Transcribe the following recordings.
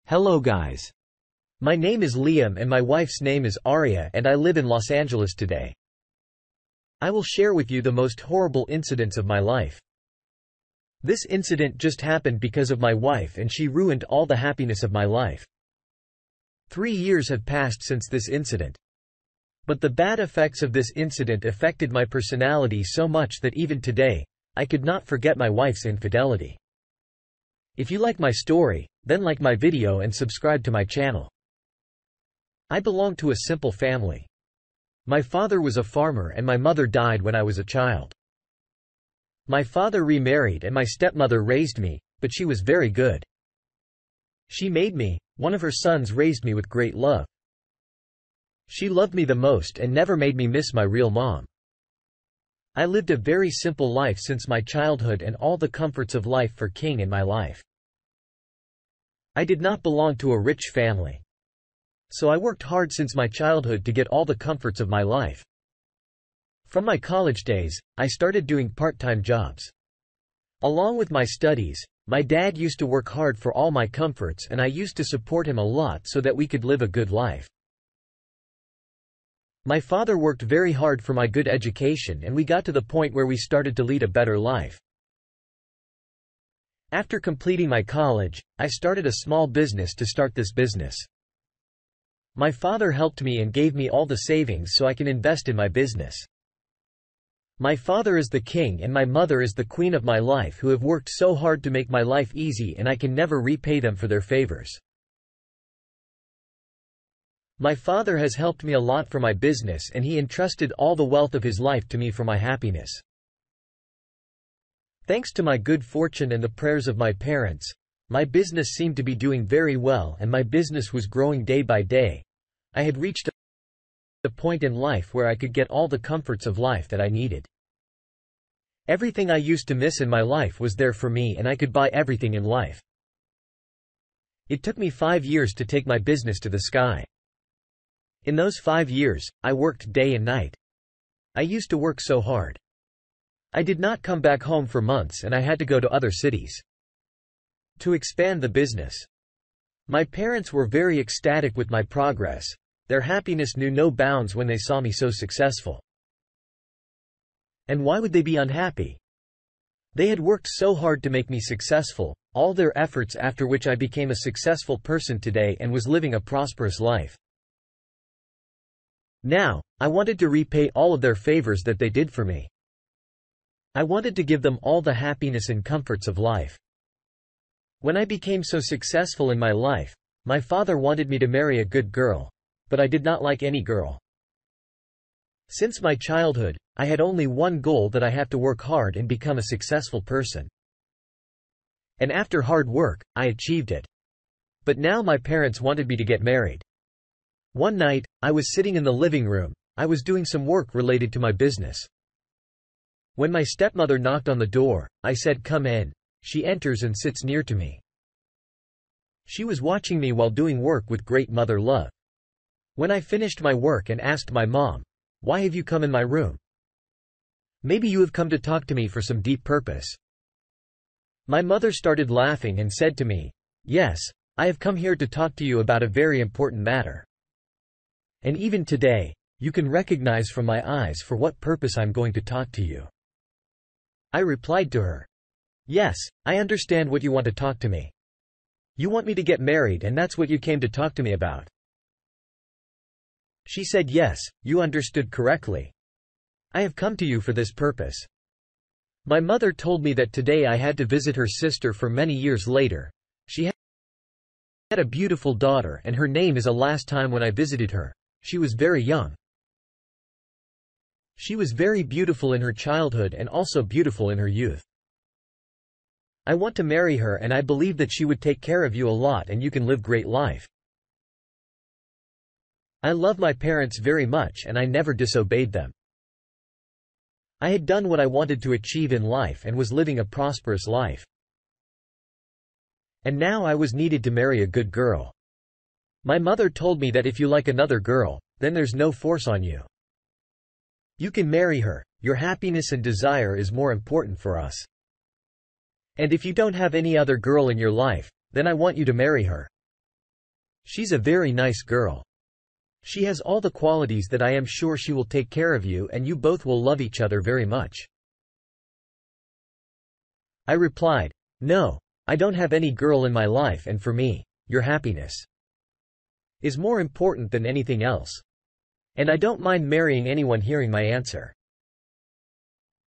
Hello guys. My name is Liam and my wife's name is Arya and I live in Los Angeles today. I will share with you the most horrible incidents of my life. This incident just happened because of my wife and she ruined all the happiness of my life. 3 years have passed since this incident. But the bad effects of this incident affected my personality so much that even today, I could not forget my wife's infidelity. If you like my story, then like my video and subscribe to my channel. I belong to a simple family. My father was a farmer and my mother died when I was a child. My father remarried and my stepmother raised me, but she was very good. She made me, one of her sons raised me with great love. She loved me the most and never made me miss my real mom. I lived a very simple life since my childhood and all the comforts of life for king in my life. I did not belong to a rich family. So I worked hard since my childhood to get all the comforts of my life. From my college days, I started doing part-time jobs. Along with my studies, my dad used to work hard for all my comforts and I used to support him a lot so that we could live a good life. My father worked very hard for my good education and we got to the point where we started to lead a better life. After completing my college, I started a small business to start this business. My father helped me and gave me all the savings so I can invest in my business. My father is the king and my mother is the queen of my life who have worked so hard to make my life easy and I can never repay them for their favors. My father has helped me a lot for my business and he entrusted all the wealth of his life to me for my happiness. Thanks to my good fortune and the prayers of my parents, my business seemed to be doing very well and my business was growing day by day. I had reached a point in life where I could get all the comforts of life that I needed. Everything I used to miss in my life was there for me and I could buy everything in life. It took me 5 years to take my business to the sky. In those 5 years, I worked day and night. I used to work so hard. I did not come back home for months and I had to go to other cities to expand the business. My parents were very ecstatic with my progress. Their happiness knew no bounds when they saw me so successful. And why would they be unhappy? They had worked so hard to make me successful, all their efforts after which I became a successful person today and was living a prosperous life. Now, I wanted to repay all of their favors that they did for me. I wanted to give them all the happiness and comforts of life. When I became so successful in my life, my father wanted me to marry a good girl, but I did not like any girl. Since my childhood, I had only one goal, that I have to work hard and become a successful person. And after hard work, I achieved it. But now my parents wanted me to get married. One night, I was sitting in the living room, I was doing some work related to my business. When my stepmother knocked on the door, I said, "Come in." She enters and sits near to me. She was watching me while doing work with great mother love. When I finished my work and asked my mom, "Why have you come in my room? Maybe you have come to talk to me for some deep purpose." My mother started laughing and said to me, "Yes, I have come here to talk to you about a very important matter. And even today, you can recognize from my eyes for what purpose I'm going to talk to you." I replied to her, "Yes, I understand what you want to talk to me. You want me to get married and that's what you came to talk to me about." She said, "Yes, you understood correctly. I have come to you for this purpose." My mother told me that today I had to visit her sister for many years later. She had a beautiful daughter and her name is last time when I visited her, she was very young. She was very beautiful in her childhood and also beautiful in her youth. I want to marry her and I believe that she would take care of you a lot and you can live great life. I love my parents very much and I never disobeyed them. I had done what I wanted to achieve in life and was living a prosperous life. And now I was needed to marry a good girl. My mother told me that if you like another girl, then there's no force on you. You can marry her, your happiness and desire is more important for us. And if you don't have any other girl in your life, then I want you to marry her. She's a very nice girl. She has all the qualities that I am sure she will take care of you and you both will love each other very much. I replied, no, I don't have any girl in my life and for me, your happiness is more important than anything else. And I don't mind marrying anyone. Hearing my answer,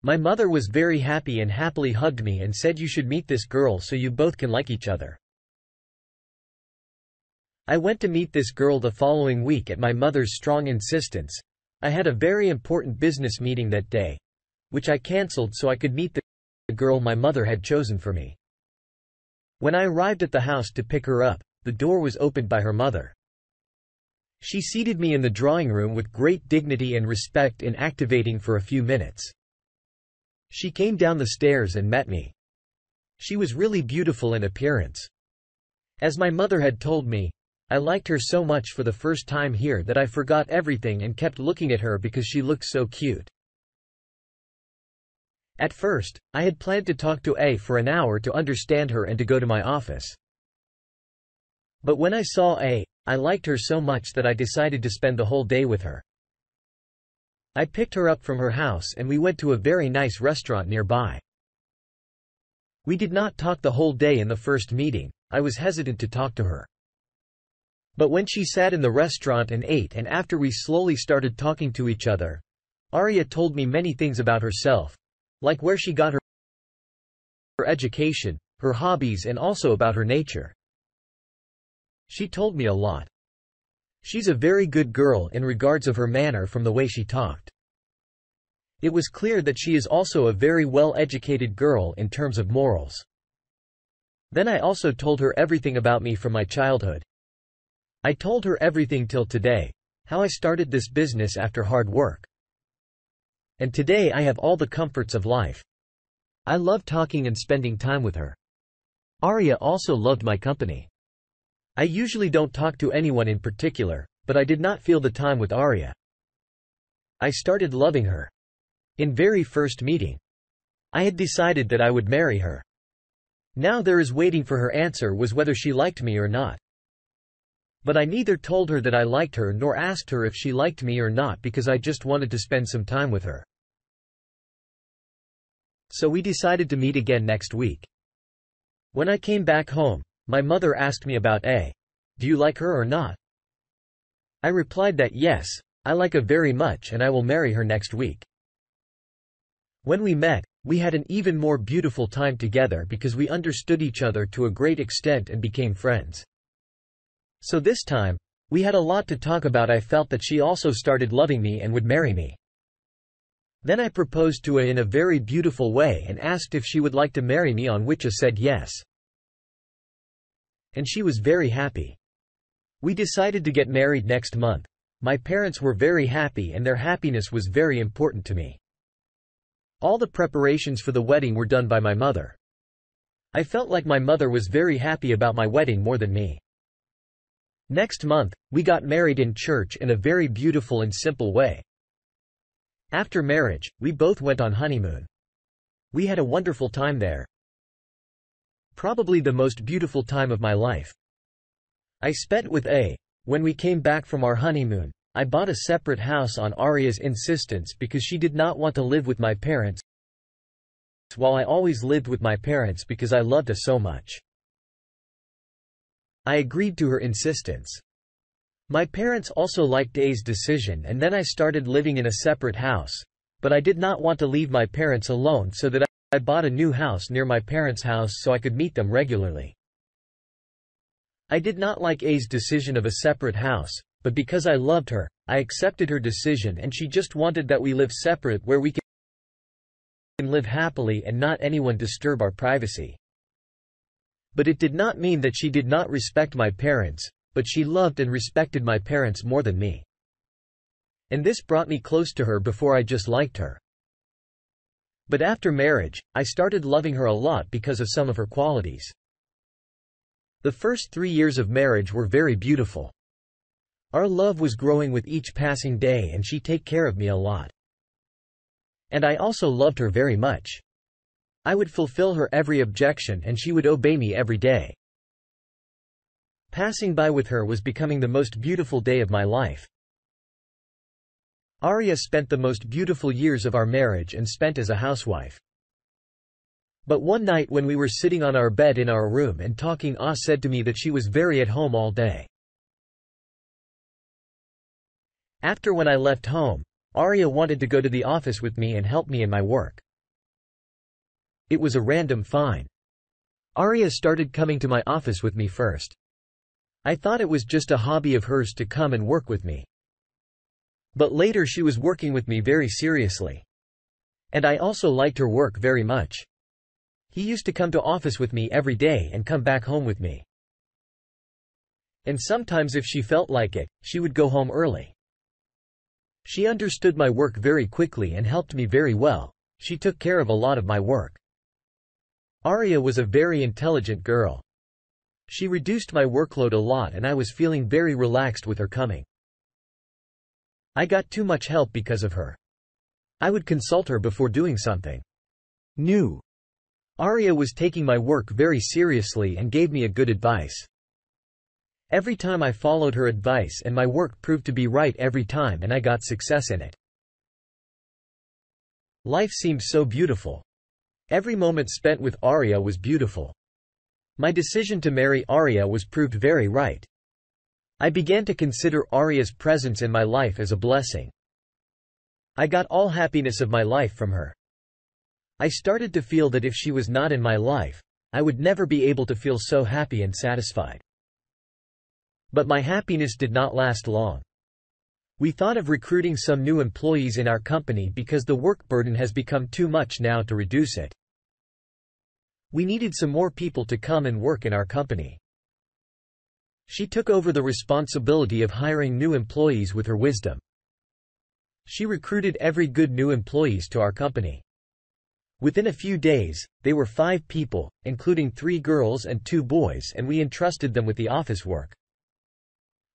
my mother was very happy and happily hugged me and said you should meet this girl so you both can like each other. I went to meet this girl the following week at my mother's strong insistence. I had a very important business meeting that day, which I cancelled so I could meet the girl my mother had chosen for me. When I arrived at the house to pick her up, the door was opened by her mother. She seated me in the drawing room with great dignity and respect and activating for a few minutes. She came down the stairs and met me. She was really beautiful in appearance. As my mother had told me, I liked her so much for the first time here that I forgot everything and kept looking at her because she looked so cute. At first, I had planned to talk to A for an hour to understand her and to go to my office. But when I saw A, I liked her so much that I decided to spend the whole day with her. I picked her up from her house and we went to a very nice restaurant nearby. We did not talk the whole day in the first meeting. I was hesitant to talk to her. But when she sat in the restaurant and ate and after we slowly started talking to each other, Arya told me many things about herself, like where she got her education, her hobbies and also about her nature. She told me a lot. She's a very good girl in regards of her manner from the way she talked. It was clear that she is also a very well-educated girl in terms of morals. Then I also told her everything about me from my childhood. I told her everything till today, how I started this business after hard work. And today I have all the comforts of life. I love talking and spending time with her. Arya also loved my company. I usually don't talk to anyone in particular, but I did not feel the time with Arya. I started loving her. In very first meeting, I had decided that I would marry her. Now there is waiting for her answer was whether she liked me or not. But I neither told her that I liked her nor asked her if she liked me or not because I just wanted to spend some time with her. So we decided to meet again next week. When I came back home, my mother asked me about A. Do you like her or not? I replied that yes, I like her very much and I will marry her next week. When we met, we had an even more beautiful time together because we understood each other to a great extent and became friends. So this time, we had a lot to talk about. I felt that she also started loving me and would marry me. Then I proposed to her in a very beautiful way and asked if she would like to marry me, on which A said yes. And she was very happy. We decided to get married next month. My parents were very happy and their happiness was very important to me. All the preparations for the wedding were done by my mother. I felt like my mother was very happy about my wedding more than me. Next month, we got married in church in a very beautiful and simple way. After marriage, we both went on honeymoon. We had a wonderful time there. Probably the most beautiful time of my life. I spent with A. When we came back from our honeymoon, I bought a separate house on Arya's insistence because she did not want to live with my parents, while I always lived with my parents because I loved her so much. I agreed to her insistence. My parents also liked A's decision and then I started living in a separate house, but I did not want to leave my parents alone, so that I bought a new house near my parents' house so I could meet them regularly. I did not like A's decision of a separate house, but because I loved her, I accepted her decision and she just wanted that we live separate where we can live happily and not anyone disturb our privacy. But it did not mean that she did not respect my parents, but she loved and respected my parents more than me. And this brought me close to her. Before I just liked her. But after marriage, I started loving her a lot because of some of her qualities. The first 3 years of marriage were very beautiful. Our love was growing with each passing day and she take care of me a lot. And I also loved her very much. I would fulfill her every objection and she would obey me every day. Passing by with her was becoming the most beautiful day of my life. Arya spent the most beautiful years of our marriage and spent as a housewife. But one night when we were sitting on our bed in our room and talking, said to me that she was very at home all day. After when I left home, Arya wanted to go to the office with me and help me in my work. It was a random find. Arya started coming to my office with me first. I thought it was just a hobby of hers to come and work with me. But later she was working with me very seriously. And I also liked her work very much. He used to come to office with me every day and come back home with me. And sometimes if she felt like it, she would go home early. She understood my work very quickly and helped me very well. She took care of a lot of my work. Arya was a very intelligent girl. She reduced my workload a lot and I was feeling very relaxed with her coming. I got too much help because of her. I would consult her before doing something new. Arya was taking my work very seriously and gave me a good advice. Every time I followed her advice and my work proved to be right every time and I got success in it. Life seemed so beautiful. Every moment spent with Arya was beautiful. My decision to marry Arya was proved very right. I began to consider Arya's presence in my life as a blessing. I got all happiness of my life from her. I started to feel that if she was not in my life, I would never be able to feel so happy and satisfied. But my happiness did not last long. We thought of recruiting some new employees in our company because the work burden has become too much now to reduce it. We needed some more people to come and work in our company. She took over the responsibility of hiring new employees with her wisdom. She recruited every good new employees to our company. Within a few days, they were 5 people, including 3 girls and 2 boys, and we entrusted them with the office work.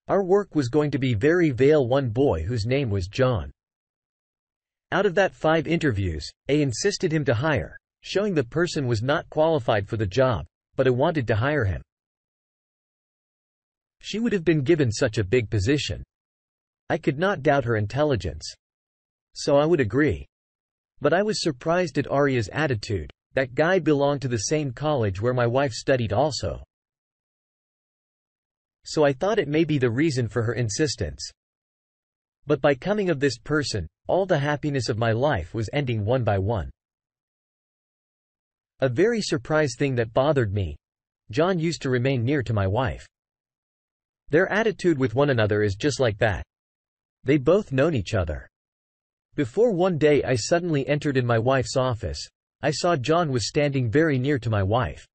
Our work was going to be very veil one boy whose name was John. Out of that 5 interviews, A insisted him to hire, showing the person was not qualified for the job, but A wanted to hire him. She would have been given such a big position. I could not doubt her intelligence. So I would agree. But I was surprised at Arya's attitude. That guy belonged to the same college where my wife studied also. So I thought it may be the reason for her insistence. But by coming of this person, all the happiness of my life was ending one by one. A very surprised thing that bothered me. John used to remain near to my wife. Their attitude with one another is just like that. They both known each other. Before one day I suddenly entered in my wife's office, I saw John was standing very near to my wife.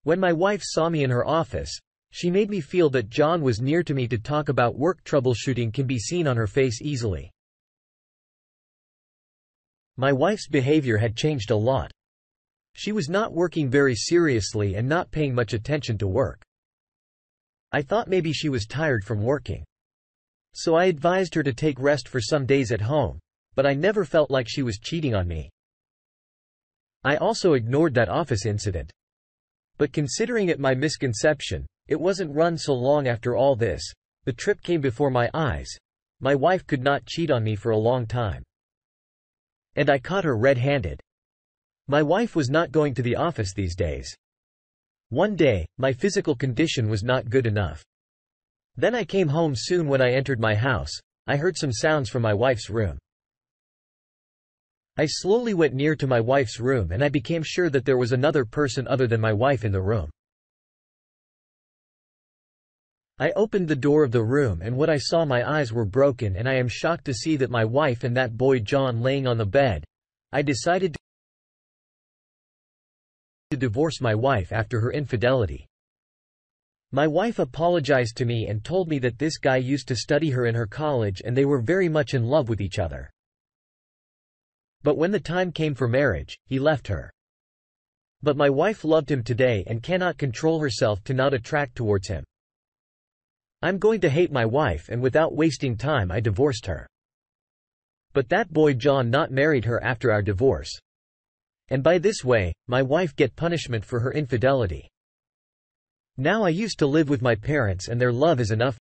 When my wife saw me in her office, she made me feel that John was near to me to talk about work. Troubleshooting can be seen on her face easily. My wife's behavior had changed a lot. She was not working very seriously and not paying much attention to work. I thought maybe she was tired from working. So I advised her to take rest for some days at home, but I never felt like she was cheating on me. I also ignored that office incident. But considering it my misconception, it wasn't run so long after all this. The trip came before my eyes. My wife could not cheat on me for a long time. And I caught her red-handed. My wife was not going to the office these days. One day, my physical condition was not good enough. Then I came home soon. When I entered my house, I heard some sounds from my wife's room. I slowly went near to my wife's room and I became sure that there was another person other than my wife in the room. I opened the door of the room and what I saw, my eyes were broken and I am shocked to see that my wife and that boy John laying on the bed. I decided to divorce my wife after her infidelity. My wife apologized to me and told me that this guy used to study her in her college and they were very much in love with each other. But when the time came for marriage, he left her. But my wife loved him today and cannot control herself to not attract towards him. I'm going to hate my wife, and without wasting time I divorced her. But that boy John not married her after our divorce. And by this way, my wife get punishment for her infidelity. Now I used to live with my parents and their love is enough.